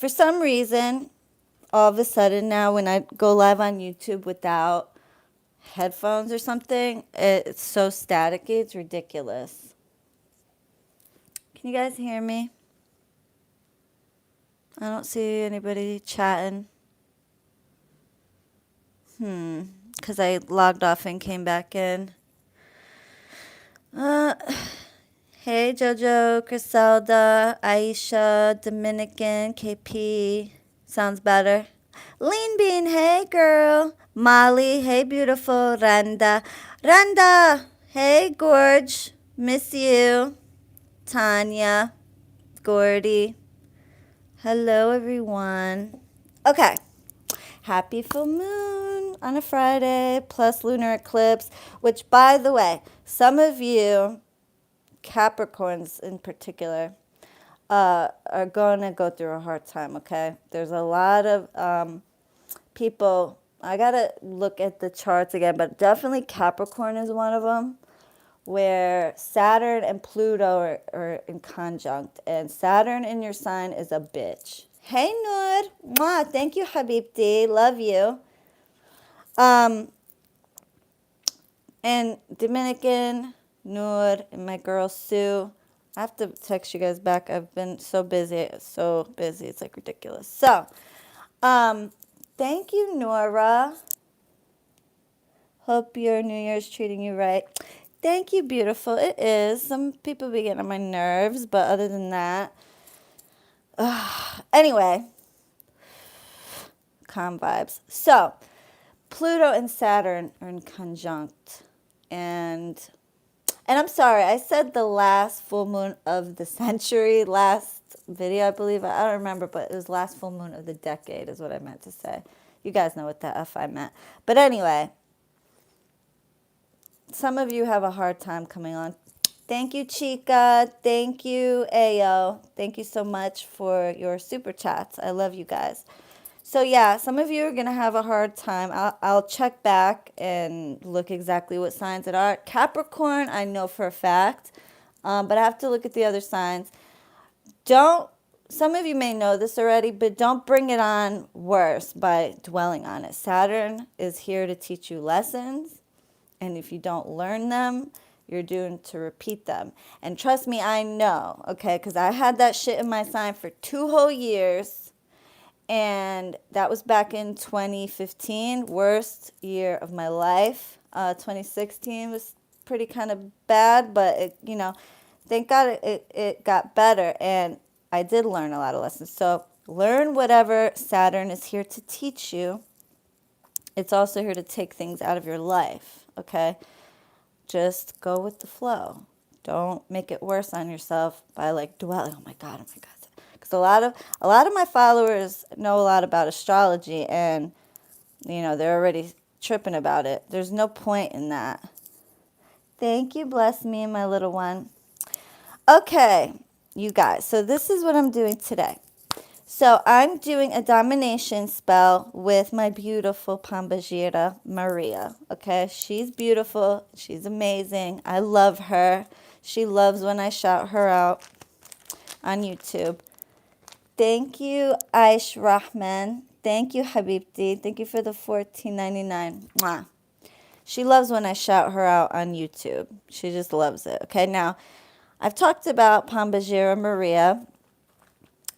For some reason, all of a sudden now when I go live on YouTube without headphones or something, it's so staticky, it's ridiculous. Can you guys hear me? I don't see anybody chatting. Because I logged off and came back in. Uh, hey, Jojo, Griselda, Aisha, Dominican, KP. Sounds better. Lean Bean, hey, girl. Molly, hey, beautiful. Randa. Randa, hey, Gorge. Miss you. Tanya, Gordy. Hello, everyone. Okay. Happy full moon on a Friday, plus lunar eclipse, which, by the way, some of you, Capricorns in particular, are going to go through a hard time, okay? There's a lot of people, I got to look at the charts again, but definitely Capricorn is one of them, where Saturn and Pluto are in conjunct, and Saturn in your sign is a bitch. Hey, Noor. Mwah. Thank you, Habibti. Love you. And Dominican, Noor, and my girl Sue. I have to text you guys back. I've been so busy. It's like ridiculous. So, thank you, Nora. Hope your New Year's treating you right. Thank you, beautiful. It is. Some people be getting on my nerves, but other than that, anyway, calm vibes. So, Pluto and Saturn are in conjunct, and I'm sorry, I said the last full moon of the century, last video, I believe. I don't remember, but it was last full moon of the decade is what I meant to say. You guys know what the F I meant. But anyway, some of you have a hard time coming on. Thank you, Chica. Thank you, Ayo. Thank you so much for your super chats. I love you guys. So yeah, some of you are going to have a hard time. I'll check back and look exactly what signs it are. Capricorn, I know for a fact, but I have to look at the other signs. Some of you may know this already, but don't bring it on worse by dwelling on it. Saturn is here to teach you lessons, and if you don't learn them, you're doomed to repeat them. And trust me, I know, okay, because I had that shit in my sign for 2 whole years, and that was back in 2015, worst year of my life. 2016 was pretty kind of bad, but it, thank God it got better, and I did learn a lot of lessons. So learn whatever Saturn is here to teach you. It's also here to take things out of your life, okay? Just go with the flow. Don't make it worse on yourself by like dwelling. Oh my God. Because a lot of my followers know a lot about astrology, and they're already tripping about it. There's no point in that. Thank you, bless me, my little one. Okay, you guys. So this is what I'm doing today. So I'm doing a domination spell with my beautiful pomba Gira Maria. Okay, she's beautiful. She's amazing. I love her. She loves when I shout her out on YouTube. Thank you, Aish Rahman. Thank you, Habibti. Thank you for the $14.99. Mwah. She loves when I shout her out on YouTube. She just loves it. Okay, now I've talked about pomba Gira Maria.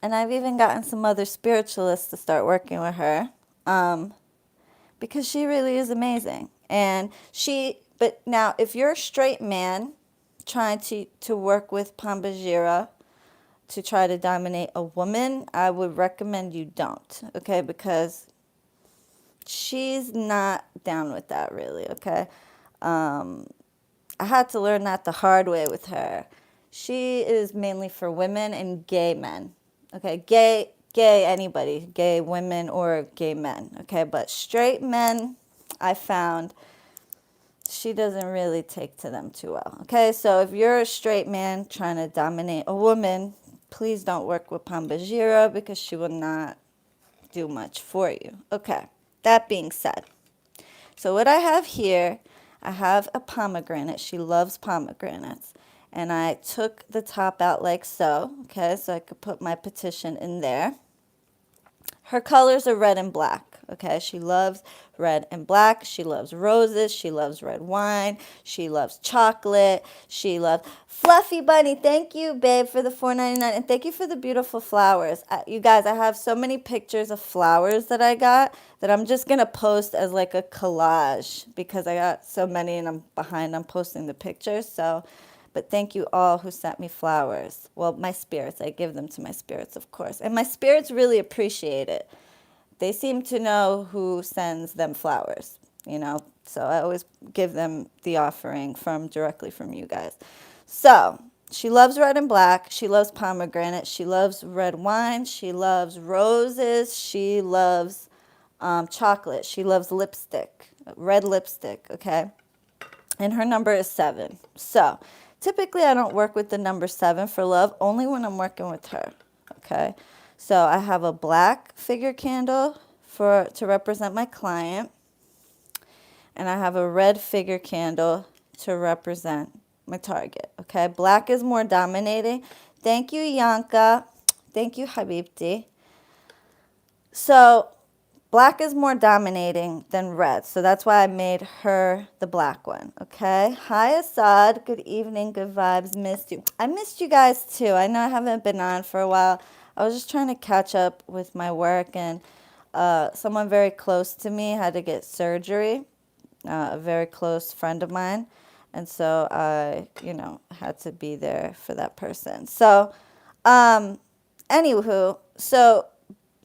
And I've even gotten some other spiritualists to start working with her, because she really is amazing. But now, if you're a straight man trying to work with pomba Gira to try to dominate a woman, I would recommend you don't, okay? Because she's not down with that, really, okay? I had to learn that the hard way with her. She is mainly for women and gay men. Okay, gay anybody, gay women or gay men, okay? But straight men, I found, she doesn't really take to them too well, okay? So if you're a straight man trying to dominate a woman, please don't work with pomba Gira, because she will not do much for you. Okay, that being said, so what I have here, I have a pomegranate. She loves pomegranates. And I took the top out like so, okay, so I could put my petition in there. her colors are red and black. Okay, she loves red and black. She loves roses. She loves red wine. She loves chocolate. She loves Fluffy Bunny. Thank you, babe, for the $4.99, and thank you for the beautiful flowers. You guys, I have so many pictures of flowers that I got that I'm just gonna post as like a collage because I got so many and I'm behind on posting the pictures. So, but thank you all who sent me flowers. Well, my spirits. I give them to my spirits, of course, and my spirits really appreciate it. They seem to know who sends them flowers, you know, so I always give them the offering directly from you guys. So she loves red and black. She loves pomegranate. She loves red wine. She loves roses. She loves chocolate. She loves lipstick, red lipstick, okay? And her number is 7. So typically I don't work with the number 7 for love, only when I'm working with her, okay? So I have a black figure candle to represent my client, and I have a red figure candle to represent my target, okay? Black is more dominating. Thank you, Yanka. Thank you, Habibti. So black is more dominating than red, so that's why I made her the black one, okay? Hi, Assad. Good evening, good vibes. Missed you. I missed you guys, too. I know I haven't been on for a while. I was just trying to catch up with my work, and someone very close to me had to get surgery, a very close friend of mine, and so I, had to be there for that person. So, anywho, so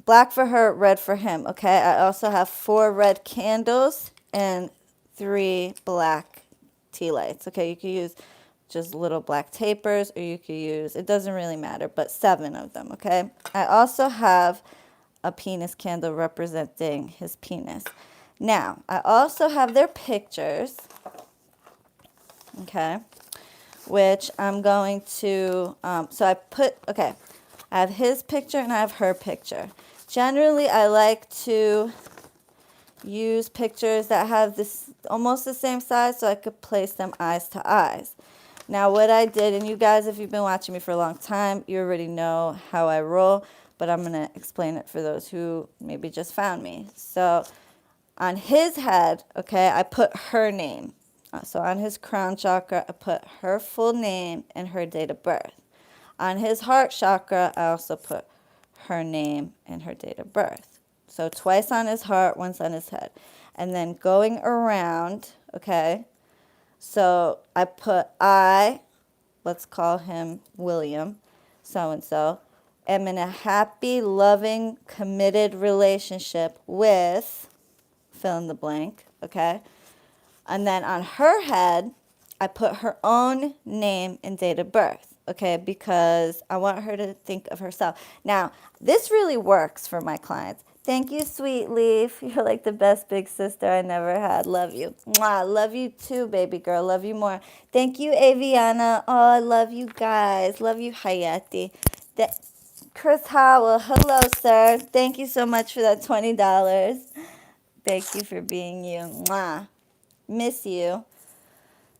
black for her, red for him, okay? I also have 4 red candles and 3 black tea lights, okay? You can use just little black tapers, or you could use, it doesn't really matter, but 7 of them, okay? I also have a penis candle representing his penis. Now, I also have their pictures, okay, which I'm going to, I have his picture and I have her picture. Generally, I like to use pictures that have this almost the same size so I could place them eyes to eyes. Now, what I did, and you guys, if you've been watching me for a long time, you already know how I roll, but I'm going to explain it for those who maybe just found me. So on his head, okay, I put her name. So on his crown chakra, I put her full name and her date of birth. On his heart chakra, I also put her name and her date of birth. So twice on his heart, once on his head. And then going around, okay, so I put let's call him William, so-and-so, am in a happy, loving, committed relationship with, fill in the blank, okay? And then on her head, I put her own name and date of birth, okay, because I want her to think of herself. Now, this really works for my clients. Thank you, Sweet Leaf. You're like the best big sister I never had. Love you. Mwah. Love you too, baby girl. Love you more. Thank you, Aviana. Oh, I love you guys. Love you, Hayati. Chris Howell. Hello, sir. Thank you so much for that $20. Thank you for being you. Mwah. Miss you.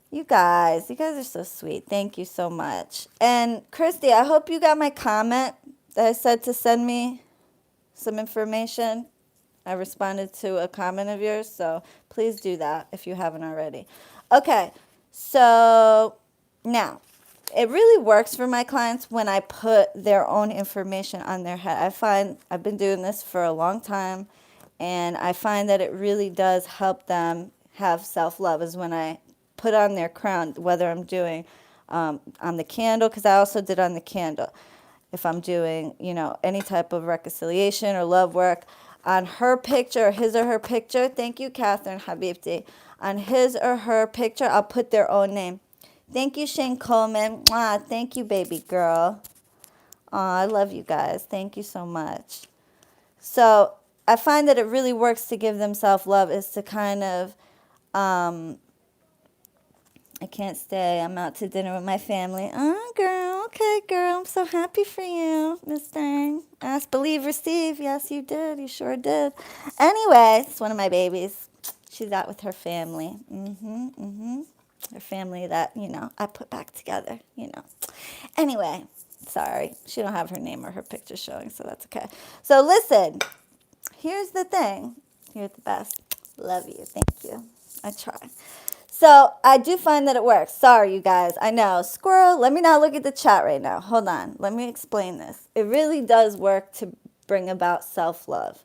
You guys are so sweet. Thank you so much. And Christy, I hope you got my comment that I said to send me some information. I responded to a comment of yours, so please do that if you haven't already. Okay, so now, it really works for my clients when I put their own information on their head. I find I've been doing this for a long time, and I find that it really does help them have self-love is when I put on their crown, whether I'm doing on the candle, because I also did on the candle. If I'm doing, any type of reconciliation or love work, on her picture, his or her picture, thank you, Catherine Habibti. On his or her picture, I'll put their own name. Thank you, Shane Coleman. Mwah, thank you, baby girl. Aw, I love you guys. Thank you so much. So I find that it really works to give them self-love is to kind of, I can't stay. I'm out to dinner with my family. Oh, girl. Okay, girl. I'm so happy for you, Miss Dang. Ask, believe, receive. Yes, you did. You sure did. Anyway, it's one of my babies. She's out with her family. Her family that, I put back together, Anyway, sorry. She don't have her name or her picture showing, so that's okay. So listen, here's the thing. You're the best. Love you. Thank you. I try. So I do find that it works. Sorry, you guys. I know. Squirrel, let me not look at the chat right now. Hold on. Let me explain this. It really does work to bring about self-love.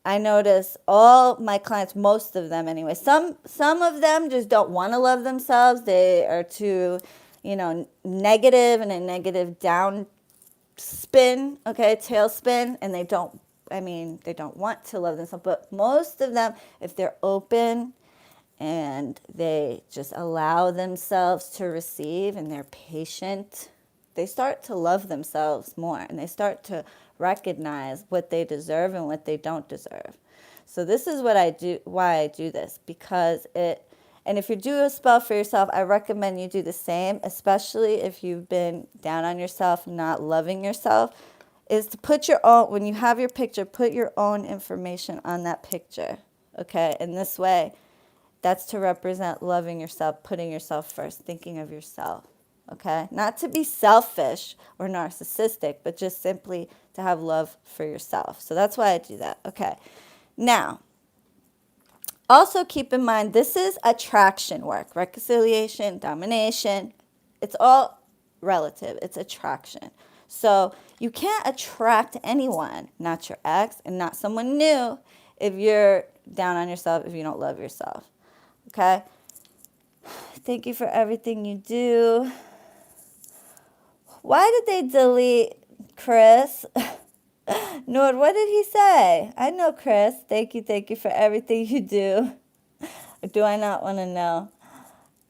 I notice all my clients, most of them anyway, some of them just don't want to love themselves. They are too, negative and a negative down spin, okay, tailspin, and they don't want to love themselves. But most of them, if they're open and they just allow themselves to receive and they're patient, they start to love themselves more and they start to recognize what they deserve and what they don't deserve. So this is what I do, why I do this, because and if you do a spell for yourself, I recommend you do the same, especially if you've been down on yourself, not loving yourself, is to put your own, when you have your picture, put your own information on that picture, okay? In this way, that's to represent loving yourself, putting yourself first, thinking of yourself, okay? Not to be selfish or narcissistic, but just simply to have love for yourself. So that's why I do that, okay? Now, also keep in mind, this is attraction work, reconciliation, domination. It's all relative. It's attraction. So you can't attract anyone, not your ex and not someone new, if you're down on yourself, if you don't love yourself. Okay? Thank you for everything you do. Why did they delete Chris? Nord, what did he say? I know, Chris. Thank you for everything you do. Or do I not want to know?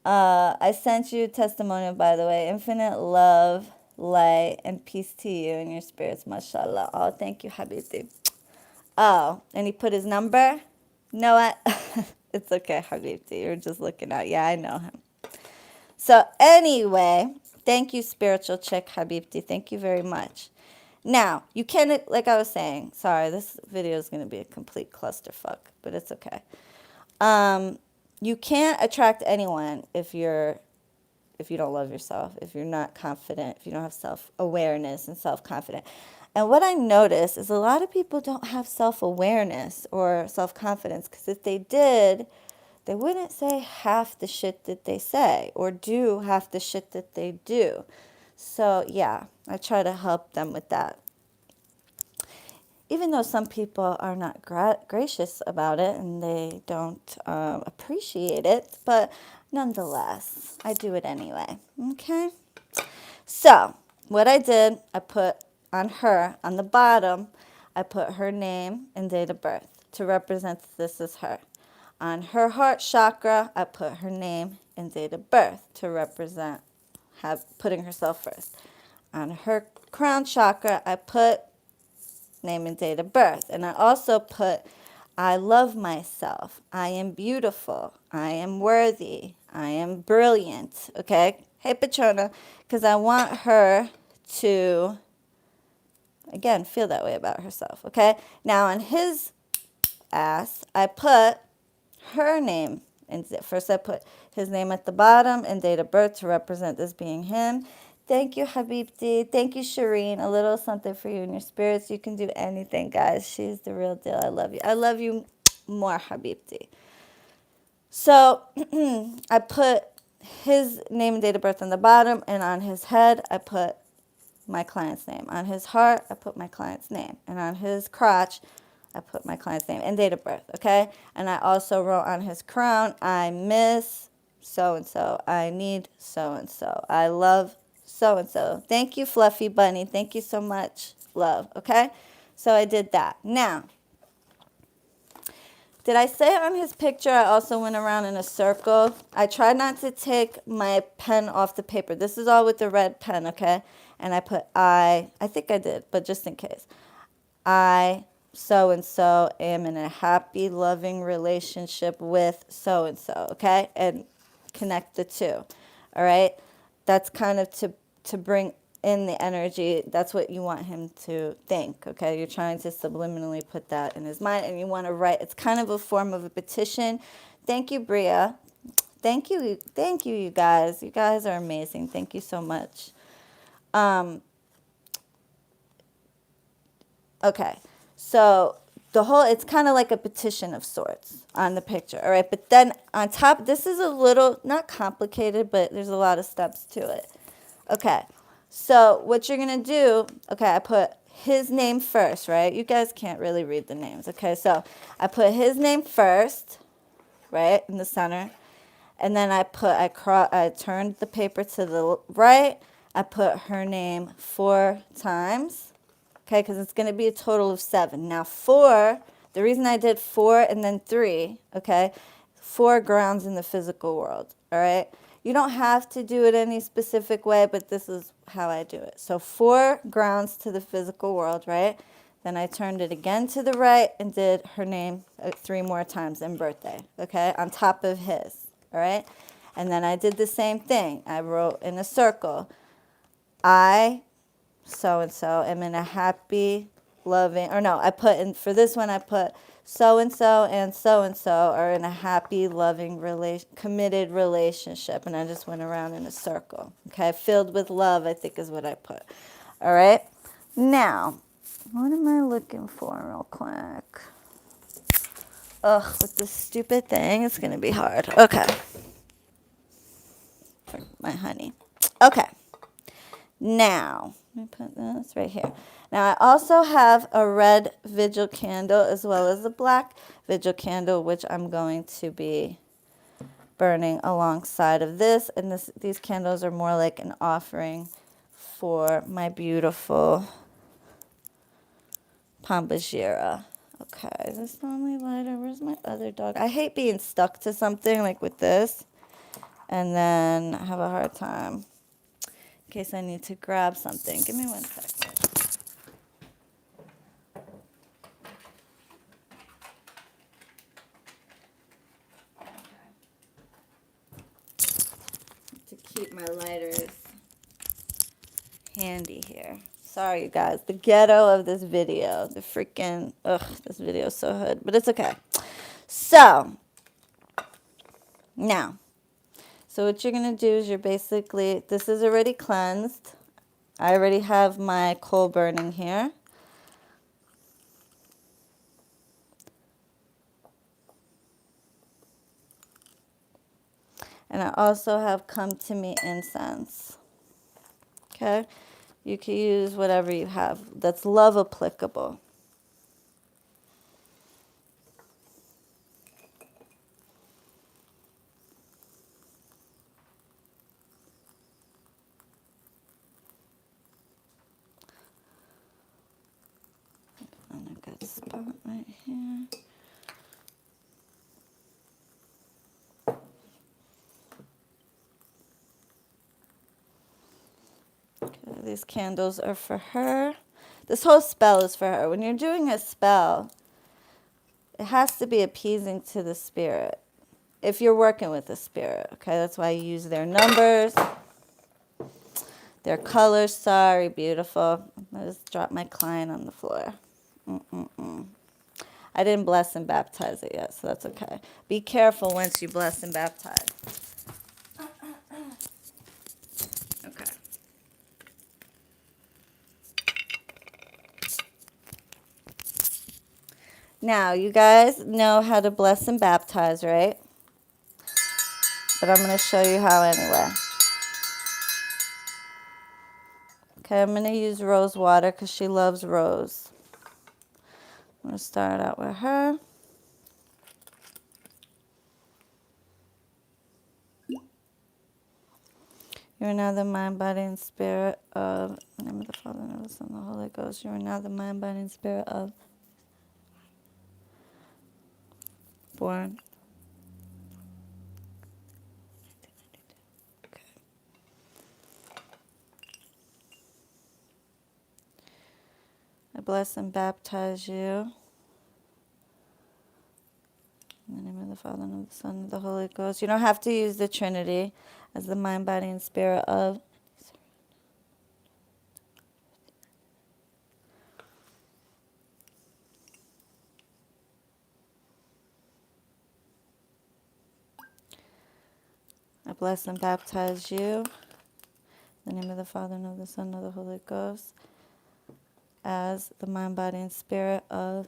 I sent you a testimonial, by the way. Infinite love, light, and peace to you and your spirits, mashallah. Oh, thank you, Habibti. Oh, and he put his number? Know what? It's okay, Habibti. You're just looking out. Yeah, I know him. So anyway, thank you, spiritual chick, Habibti. Thank you very much. Now, you can't, like I was saying, sorry, this video is going to be a complete clusterfuck, but it's okay. You can't attract anyone if you don't love yourself, if you're not confident, if you don't have self-awareness and self-confidence. And what I notice is a lot of people don't have self-awareness or self-confidence, because if they did, they wouldn't say half the shit that they say or do half the shit that they do. So, yeah, I try to help them with that. Even though some people are not gracious about it and they don't appreciate it, but nonetheless, I do it anyway, okay? So, what I did, I put on her, on the bottom, I put her name and date of birth to represent this is her. On her heart chakra, I put her name and date of birth to represent putting herself first. On her crown chakra, I put name and date of birth. And I also put, I love myself. I am beautiful. I am worthy. I am brilliant. Okay? Hey, Petrona, because I want her to, again, feel that way about herself. Okay? Now, on his ass, I put her name. And first I put his name at the bottom and date of birth to represent this being him. Thank you, Habibti. Thank you, Shireen. A little something for you and your spirits. You can do anything, guys. She's the real deal. I love you. I love you more, Habibti. So I put his name and date of birth on the bottom, and on his head, I put my client's name. On his heart, I put my client's name. And on his crotch, I put my client's name and date of birth, okay? And I also wrote on his crown, I miss so-and-so. I need so-and-so. I love so-and-so. Thank you, Fluffy Bunny. Thank you so much, love, okay? So I did that. Now, did I say on his picture I also went around in a circle? I tried not to take my pen off the paper. This is all with the red pen, okay? And I put I think I did, but just in case. I so-and-so am in a happy, loving relationship with so-and-so, okay? And connect the two, all right? That's kind of to bring in the energy. That's what you want him to think, okay? You're trying to subliminally put that in his mind, and you want to write. It's kind of a form of a petition. Thank you, Bria. Thank you, you guys. You guys are amazing. Thank you so much. Okay, so it's kind of like a petition of sorts on the picture, all right? But then on top, this is a little, not complicated, but there's a lot of steps to it. Okay, so what you're going to do, okay, I put his name first, right? You guys can't really read the names, okay? So I put his name first, right, in the center. And then I turned the paper to the right. I put her name 4 times, okay, because it's going to be a total of 7. Now 4, the reason I did 4 and then 3, okay, 4 grounds in the physical world, all right? You don't have to do it any specific way, but this is how I do it. So 4 grounds to the physical world, right? Then I turned it again to the right and did her name 3 more times and birthday, okay, on top of his, all right? And then I did the same thing. I wrote in a circle, I, so-and-so, am in a happy, loving, or no, I put in, for this one, I put so-and-so and so-and-so are in a happy, loving, committed relationship. And I just went around in a circle, okay? Filled with love, I think is what I put, all right? Now, what am I looking for real quick? Ugh, with this stupid thing, it's going to be hard. Okay. For my honey. Okay. Now, let me put this right here. Now, I also have a red vigil candle as well as a black vigil candle, which I'm going to be burning alongside of this. And these candles are more like an offering for my beautiful pomba Gira. Okay, is this the only lighter? Where's my other dog? I hate being stuck to something like with this and then I have a hard time in case I need to grab something. Give me 1 second. To keep my lighters handy here. Sorry, you guys. The ghetto of this video. The freaking, this video is so hood. But it's okay. So, now. So what you're going to do is you're basically, this is already cleansed. I already have my coal burning here. And I also have come to me incense. Okay? You can use whatever you have that's love applicable. And a good spot right here. Okay, these candles are for her. This whole spell is for her. When you're doing a spell, it has to be appeasing to the spirit. If you're working with the spirit, okay? That's why you use their numbers, their colors. Sorry, beautiful. I just dropped my client on the floor. I didn't bless and baptize it yet, so that's okay. Be careful once you bless and baptize. Okay. Now, you guys know how to bless and baptize, right? But I'm going to show you how anyway. Okay, I'm going to use rose water because she loves rose. I'm going to start out with her. You are now the mind, body, and spirit of, in the name of the Father, and of the Son, and the Holy Ghost. You are now the mind, body, and spirit of born. Okay. I bless and baptize you. In the name of the Father, and of the Son, and of the Holy Ghost. You don't have to use the Trinity as the mind, body, and spirit of. I bless and baptize you. In the name of the Father, and of the Son, and of the Holy Ghost. As the mind, body, and spirit of.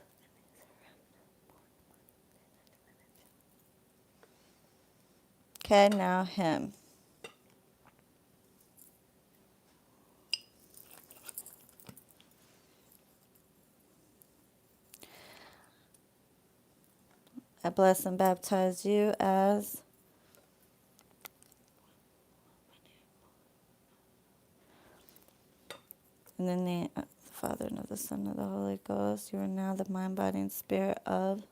Okay, now him. I bless and baptize you as in the name of the Father and of the Son and of the Holy Ghost. You are now the mind, body, and spirit of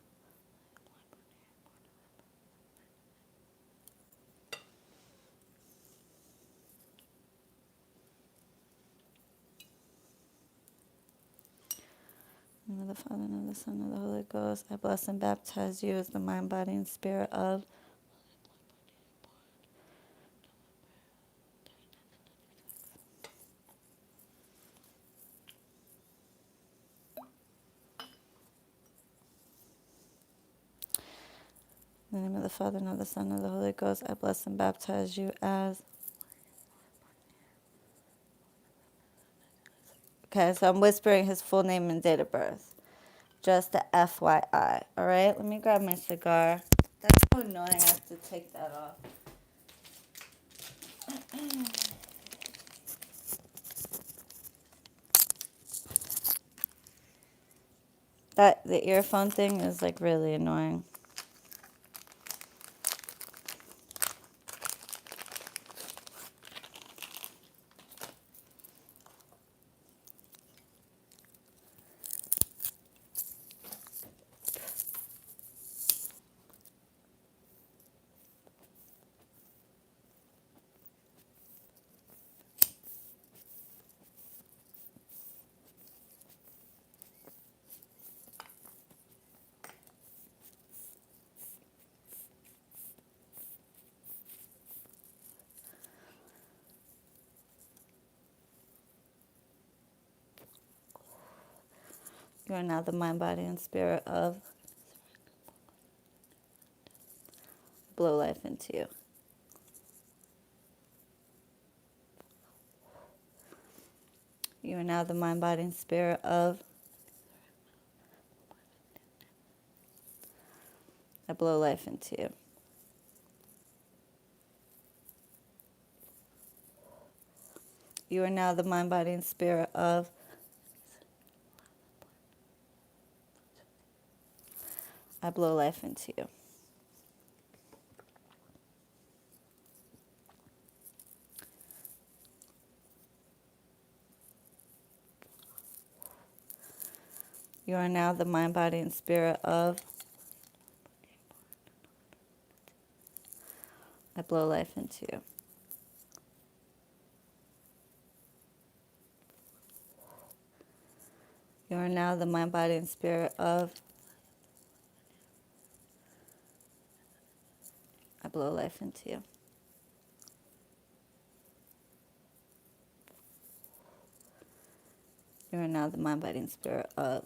in the name of the Father and of the Son and of the Holy Ghost. I bless and baptize you as the mind, body, and spirit of in the name of the Father and of the Son and of the Holy Ghost. I bless and baptize you as. Okay, so I'm whispering his full name and date of birth. Just a FYI. All right, let me grab my cigar. That's so annoying. I have to take that off. The earphone thing is like really annoying. You are now the mind, body, and spirit of. Blow life into you. You are now the mind, body, and spirit of. I blow life into you. You are now the mind, body, and spirit of. I blow life into you. You are now the mind, body, and spirit of. I blow life into you. You are now the mind, body, and spirit of. I blow life into you. You are now the mind, body, and spirit of.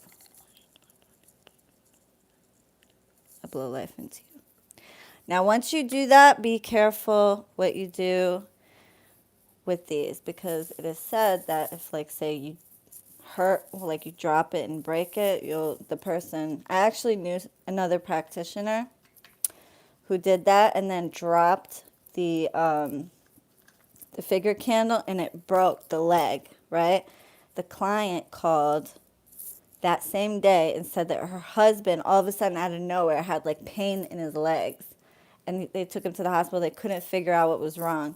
I blow life into you. Now, once you do that, be careful what you do with these, because it is said that if, like, say you hurt, like you drop it and break it, the person. I actually knew another practitioner who did that and then dropped the figure candle and it broke the leg. Right, the client called that same day and said that her husband all of a sudden out of nowhere had like pain in his legs, and they took him to the hospital. They couldn't figure out what was wrong,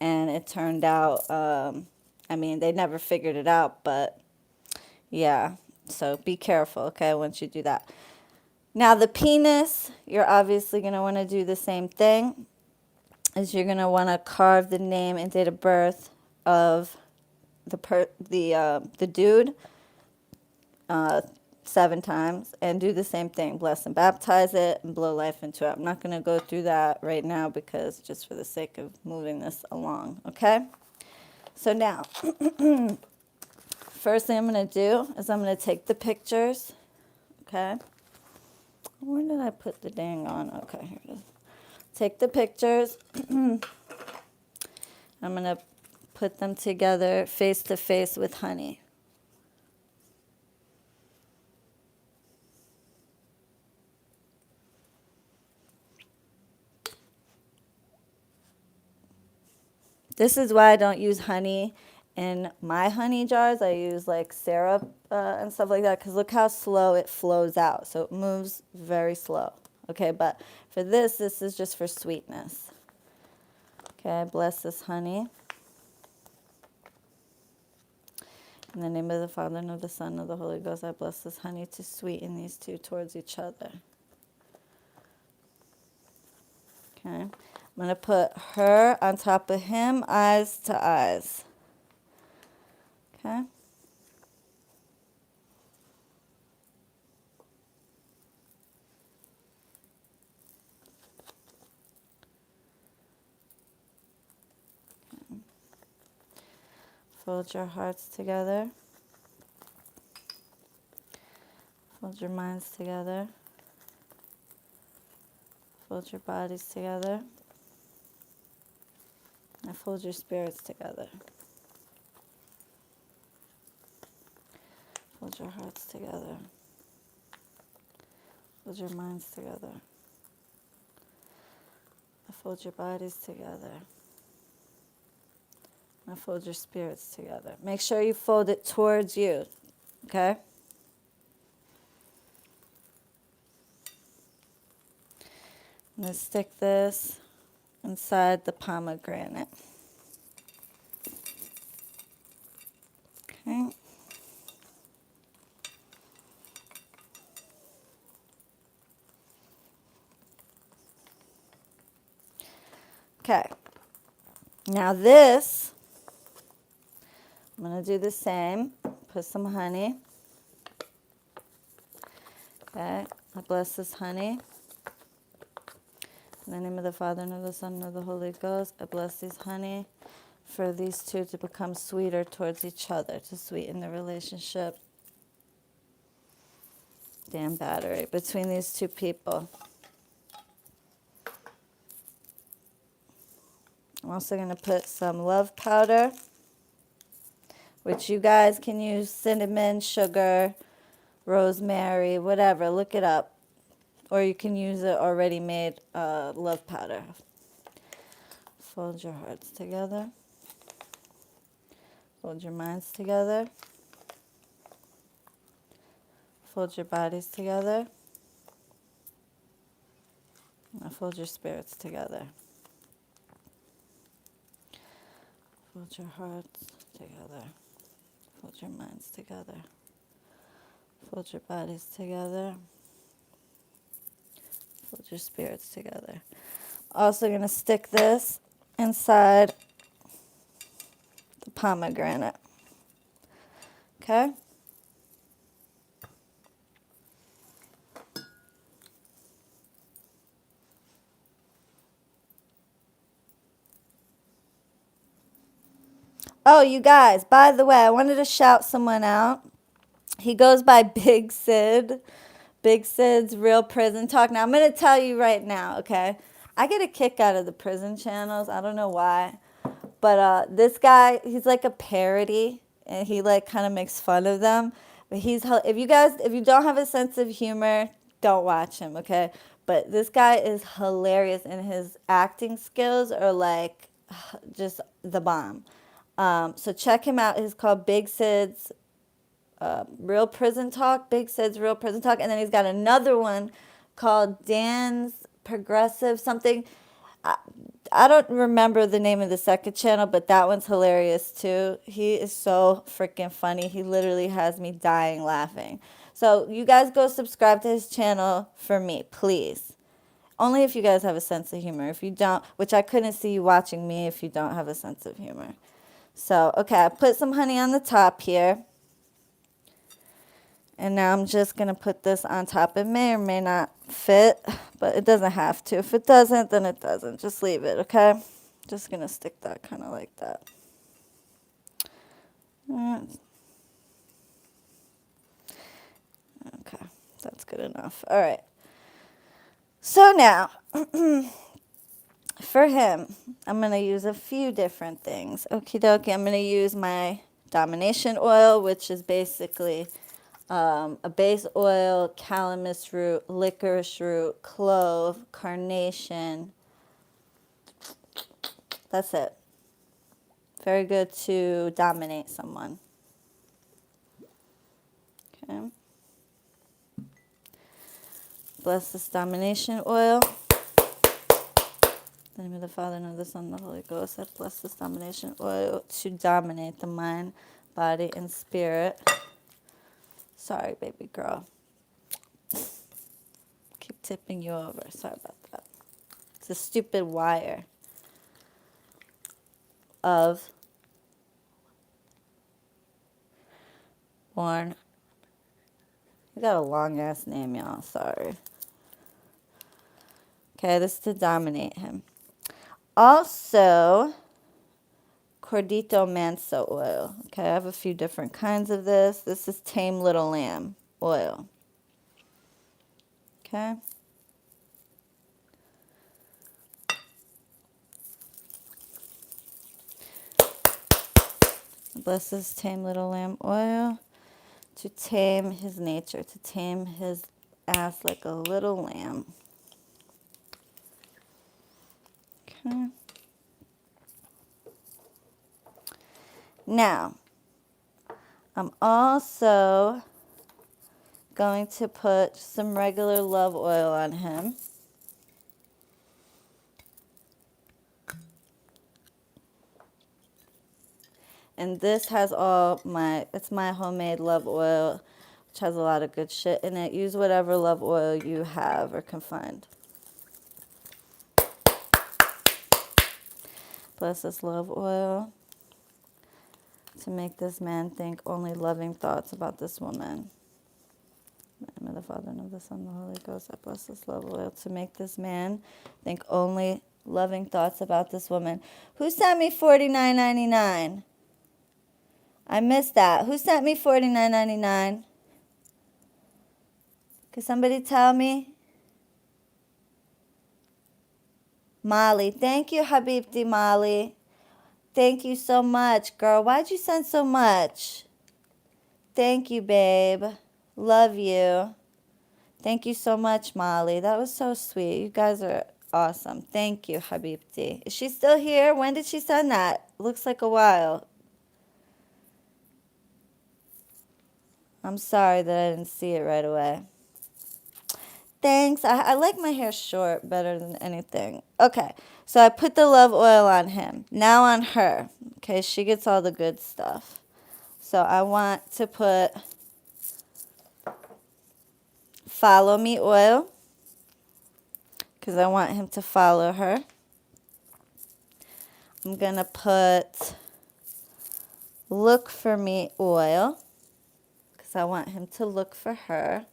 and it turned out, I mean, they never figured it out, but yeah, so be careful, okay, once you do that. Now the penis, you're obviously going to want to do the same thing, is you're going to want to carve the name and date of birth of the dude 7 times, and do the same thing. Bless and baptize it and blow life into it. I'm not going to go through that right now because just for the sake of moving this along, okay? So now, first thing I'm going to do is I'm going to take the pictures, okay? Where did I put the dang on? Okay, here it is. Take the pictures. I'm going to put them together face to face with honey. This is why I don't use honey in my honey jars. I use like syrup and stuff like that, because look how slow it flows out. So it moves very slow. Okay, but for this is just for sweetness. Okay, I bless this honey. In the name of the Father, and of the Son, and of the Holy Ghost, I bless this honey to sweeten these two towards each other. Okay, I'm going to put her on top of him, eyes to eyes. Okay. Fold your hearts together. Fold your minds together. Fold your bodies together. And fold your spirits together. Fold your hearts together. Fold your minds together. And fold your bodies together. And fold your spirits together. Make sure you fold it towards you, okay? I'm going to stick this inside the pomegranate. Okay. Okay. Now this, I'm going to do the same. Put some honey. Okay. I bless this honey. In the name of the Father, and of the Son, and of the Holy Ghost, I bless these honey for these two to become sweeter towards each other, to sweeten the relationship. Damn battery between these two people. I'm also going to put some love powder, which you guys can use cinnamon, sugar, rosemary, whatever. Look it up. Or you can use it already made love powder. Fold your hearts together. Fold your minds together. Fold your bodies together. And fold your spirits together. Fold your hearts together. Fold your minds together. Fold your bodies together. Fold your spirits together. Also going to stick this inside the pomegranate. Okay? Oh, you guys, by the way, I wanted to shout someone out. He goes by Big Sid. Big Sid's Real Prison Talk. Now, I'm going to tell you right now, okay? I get a kick out of the prison channels. I don't know why. But this guy, he's like a parody. And he like kind of makes fun of them. But if you don't have a sense of humor, don't watch him, okay? But this guy is hilarious. And his acting skills are like just the bomb. So check him out. He's called Big Sid's Real Prison Talk, Big Sid's Real Prison Talk, and then he's got another one called Dan's Progressive something. I don't remember the name of the second channel, but that one's hilarious too. He is so freaking funny. He literally has me dying laughing. So you guys go subscribe to his channel for me, please. Only if you guys have a sense of humor. If you don't, which I couldn't see you watching me if you don't have a sense of humor. So, okay, I put some honey on the top here. And now I'm just going to put this on top. It may or may not fit, but it doesn't have to. If it doesn't, then it doesn't. Just leave it, okay? Just going to stick that kind of like that. Okay, that's good enough. All right. So now, for him, I'm going to use a few different things. Okie dokie, I'm going to use my Domination oil, which is basically a base oil, calamus root, licorice root, clove, carnation. That's it. Very good to dominate someone. Okay. Bless this domination oil. In the name of the Father, and of the Son, and the Holy Ghost. I bless this domination oil to dominate the mind, body, and spirit. Sorry, baby girl. Keep tipping you over. Sorry about that. It's a stupid wire of born. You got a long ass name, y'all. Sorry. Okay, this is to dominate him. Also, Cordito Manso oil. Okay, I have a few different kinds of this. This is Tame Little Lamb oil. Okay. Bless this Tame Little Lamb oil to tame his nature, to tame his ass like a little lamb. Okay. Now, I'm also going to put some regular love oil on him. And this has it's my homemade love oil, which has a lot of good shit in it. Use whatever love oil you have or can find. Bless this love oil to make this man think only loving thoughts about this woman. In the name of the Father, and of the Son, and the Holy Ghost. I bless this love oil to make this man think only loving thoughts about this woman. Who sent me $49.99? I missed that. Who sent me $49.99? Could somebody tell me? Molly. Thank you, Habibti Molly. Thank you so much, girl. Why'd you send so much? Thank you, babe. Love you. Thank you so much, Molly. That was so sweet. You guys are awesome. Thank you, Habibti. Is she still here? When did she send that? Looks like a while. I'm sorry that I didn't see it right away. Thanks. I like my hair short better than anything. Okay, so I put the love oil on him. Now on her. Okay, she gets all the good stuff. So I want to put Follow Me oil, because I want him to follow her. I'm going to put Look For Me oil, because I want him to look for her.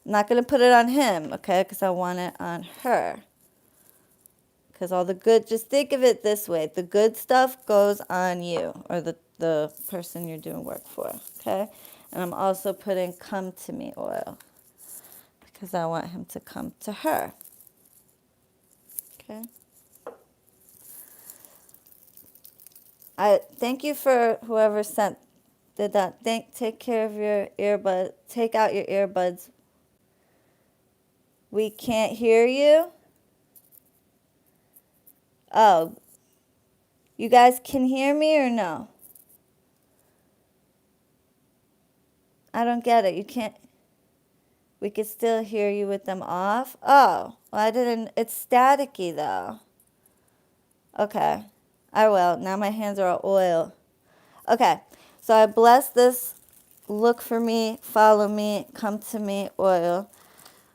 I'm not going to put it on him, okay, because I want it on her. Because all the good, just think of it this way. The good stuff goes on you, or the person you're doing work for, okay? And I'm also putting Come To Me oil, because I want him to come to her, okay? I thank you for whoever did that. Take care of your earbud. Take out your earbuds. We can't hear you. Oh, you guys can hear me or no? I don't get it. You can't. We could still hear you with them off. Oh, well, I didn't. It's staticky though. Okay, I will. Now my hands are all oil. Okay, so I bless this Look For Me, Follow Me, Come To Me oil,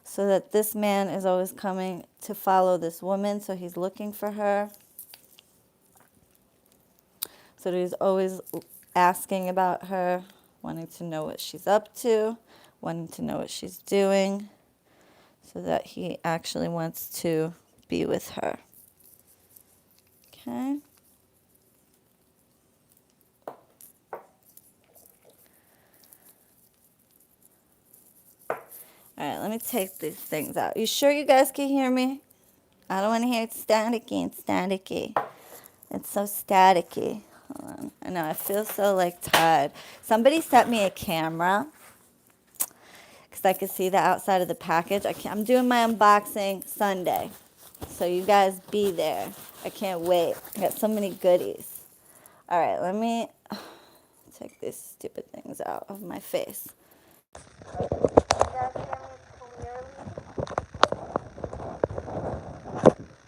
so that this man is always coming to follow this woman, so he's looking for her. So that he's always asking about her, wanting to know what she's up to, wanting to know what she's doing, so that he actually wants to be with her. Okay. All right, let me take these things out. You sure you guys can hear me? I don't want to hear it staticky and staticky. It's so staticky. Hold on. I know, I feel so like tired. Somebody sent me a camera because I could see the outside of the package. I'm doing my unboxing Sunday. So you guys be there. I can't wait. I got so many goodies. All right, let me take these stupid things out of my face. Can you guys hear me clearly?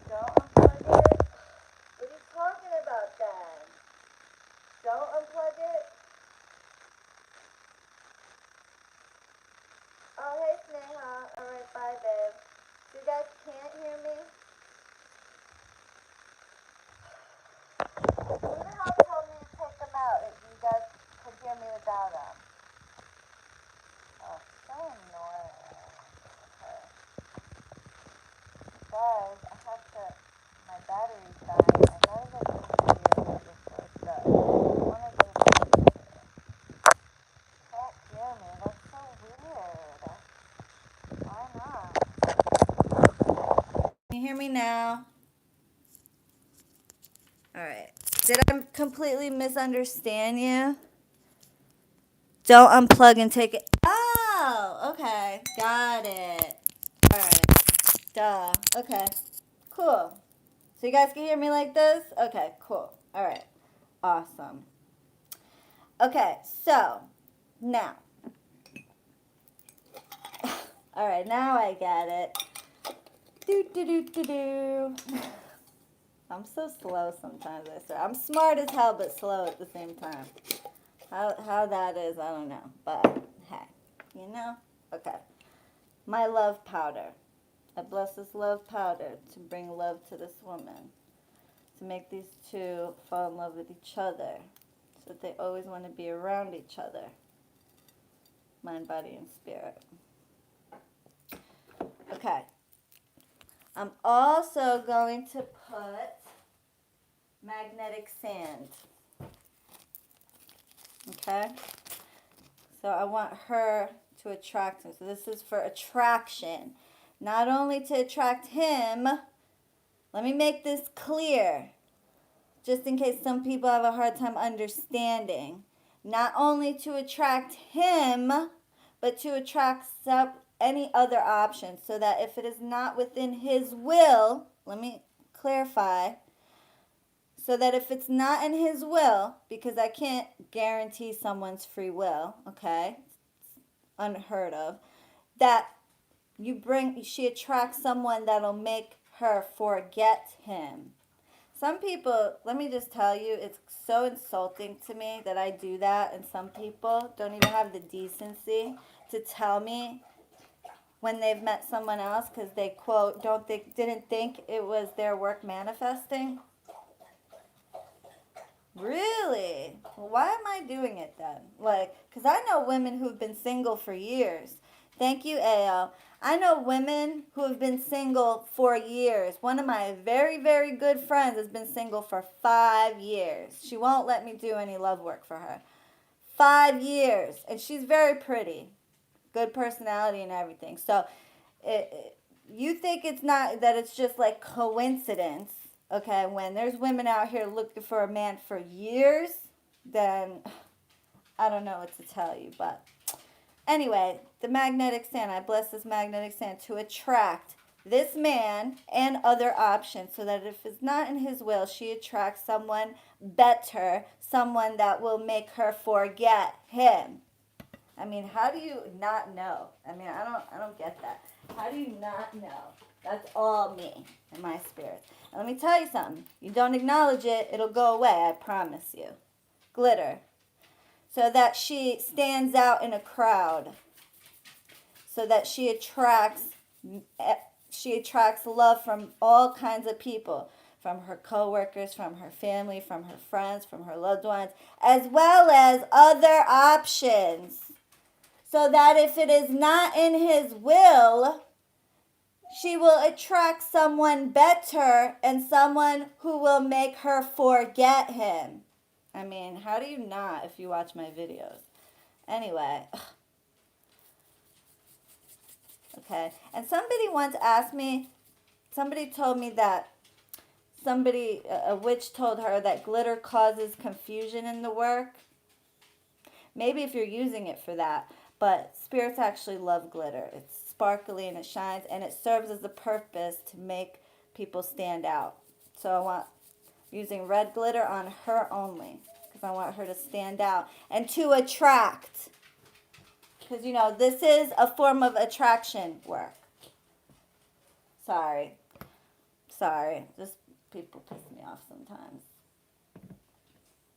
Don't unplug it. What are you talking about then? Don't unplug it. Oh, hey, Sneha. All right, bye, babe. You guys can't hear me? Who the hell told me to take them out if you guys could hear me without them? Oh, so annoying. Okay. Guys, I have to, my battery's dying. I gotta get this video before it's done. One of those can't hear me. That's so weird. Why not? Can you hear me now? Alright. Did I completely misunderstand you? Don't unplug and take it. Oh, okay. Got it. Alright. Duh. Okay. Cool. So you guys can hear me like this? Okay, cool. Alright. Awesome. Okay, so now. Alright, now I get it. Do do do do do. I'm so slow sometimes, I swear. I'm smart as hell, but slow at the same time. How that is, I don't know. But, hey, you know? Okay. My love powder. I bless this love powder to bring love to this woman. To make these two fall in love with each other. So that they always want to be around each other. Mind, body, and spirit. Okay. I'm also going to put magnetic sand. Okay? So I want her to attract him. So this is for attraction. Not only to attract him, let me make this clear, just in case some people have a hard time understanding. Not only to attract him, but to attract any other option, so that if it is not within his will, let me clarify, so that if it's not in his will, because I can't guarantee someone's free will, okay, unheard of, that she attracts someone that'll make her forget him. Some people, let me just tell you, it's so insulting to me that I do that, and some people don't even have the decency to tell me when they've met someone else because they, quote, didn't think it was their work manifesting. Really? Well, why am I doing it then? Like, because I know women who've been single for years. Thank you, AL. I know women who have been single for years. One of my very, very good friends has been single for 5 years. She won't let me do any love work for her. 5 years. And she's very pretty. Good personality and everything. So, you think it's not, that it's just like coincidence. Okay, when there's women out here looking for a man for years, then I don't know what to tell you. But anyway, the magnetic sand, I bless this magnetic sand to attract this man and other options, so that if it's not in his will, she attracts someone better, someone that will make her forget him. I mean, how do you not know? I mean, I don't get that. How do you not know? That's all me and my spirit. And let me tell you something. You don't acknowledge it, it'll go away, I promise you. Glitter. So that she stands out in a crowd. So that she attracts love from all kinds of people. From her coworkers, from her family, from her friends, from her loved ones, as well as other options. So that if it is not in his will, she will attract someone better and someone who will make her forget him. I mean, how do you not if you watch my videos? Anyway. Okay. And somebody once asked me, somebody told me that a witch told her that glitter causes confusion in the work. Maybe if you're using it for that. But spirits actually love glitter. It's sparkly and it shines, and it serves as a purpose to make people stand out. So I want using red glitter on her only because I want her to stand out and to attract. Because, you know, this is a form of attraction work. Sorry. Just people piss me off sometimes.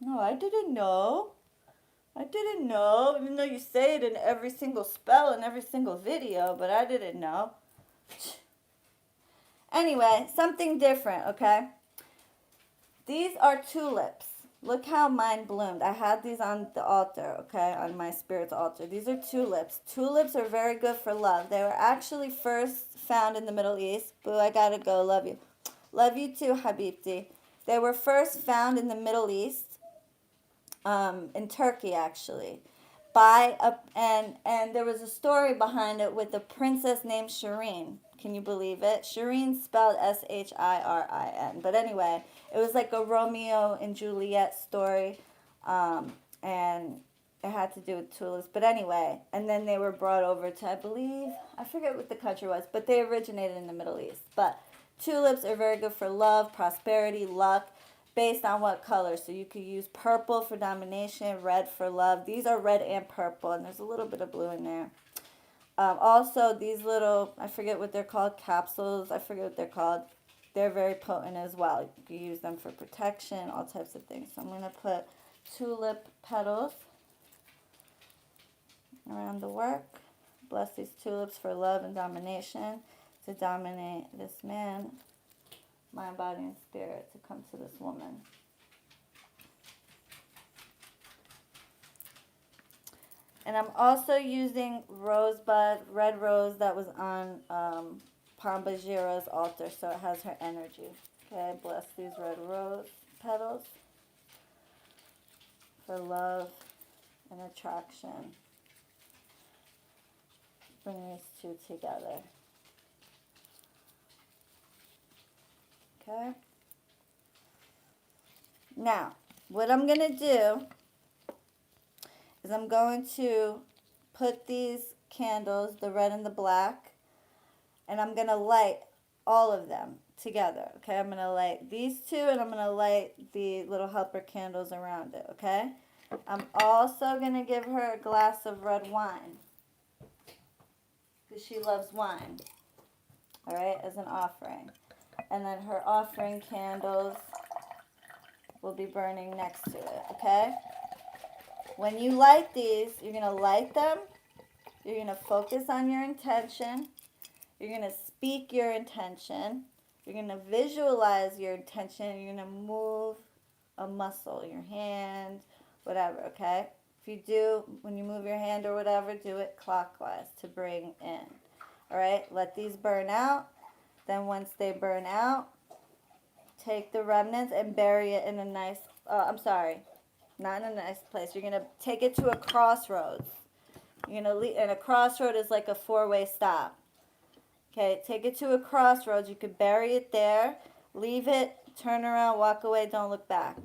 No, I didn't know. Even though you say it in every single spell in every single video, but I didn't know. Anyway, something different, okay? These are tulips. Look how mine bloomed. I had these on the altar, okay, on my spirit's altar. These are tulips. Tulips are very good for love. They were actually first found in the Middle East. Boo, I gotta go. Love you. Love you too, Habibti. They were first found in the Middle East, in Turkey actually, and there was a story behind it with a princess named Shireen. Can you believe it? Shireen spelled Shirin. But anyway, it was like a Romeo and Juliet story, and it had to do with tulips. But anyway, and then they were brought over to, I believe, I forget what the country was, but they originated in the Middle East. But tulips are very good for love, prosperity, luck, based on what color. So you could use purple for domination, red for love. These are red and purple, and there's a little bit of blue in there. Also, these little, I forget what they're called, capsules, I forget what they're called. They're very potent as well. You can use them for protection, all types of things. So I'm going to put tulip petals around the work. Bless these tulips for love and domination, to dominate this man, mind, body, and spirit, to come to this woman. And I'm also using rosebud, red rose that was on Pomba Gira's altar, so it has her energy. Okay, bless these red rose petals for love and attraction. Bring these two together. Okay. Now, what I'm going to do is I'm going to put these candles, the red and the black, and I'm going to light all of them together, okay? I'm going to light these two, and I'm going to light the little helper candles around it, okay? I'm also going to give her a glass of red wine because she loves wine, all right, as an offering. And then her offering candles will be burning next to it, okay? When you light these, you're going to light them. You're going to focus on your intention. You're going to speak your intention. You're going to visualize your intention. You're going to move a muscle, your hand, whatever, okay? If you do, when you move your hand or whatever, do it clockwise to bring in. All right? Let these burn out. Then once they burn out, take the remnants and bury it in a nice, not in a nice place. You're going to take it to a crossroads. You're going to leave, and a crossroad is like a four-way stop. Okay, take it to a crossroads. You could bury it there, leave it, turn around, walk away, don't look back.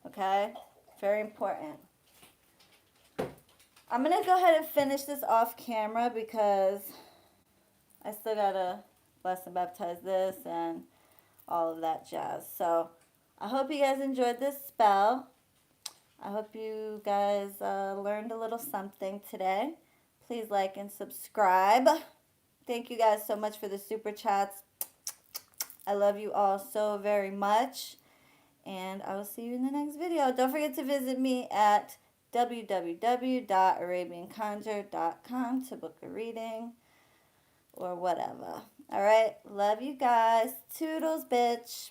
Okay? Very important. I'm going to go ahead and finish this off camera because I still got to bless and baptize this and all of that jazz. So I hope you guys enjoyed this spell. I hope you guys learned a little something today. Please like and subscribe. Thank you guys so much for the super chats. I love you all so very much. And I will see you in the next video. Don't forget to visit me at www.arabianconjure.com to book a reading or whatever. All right. Love you guys. Toodles, bitch.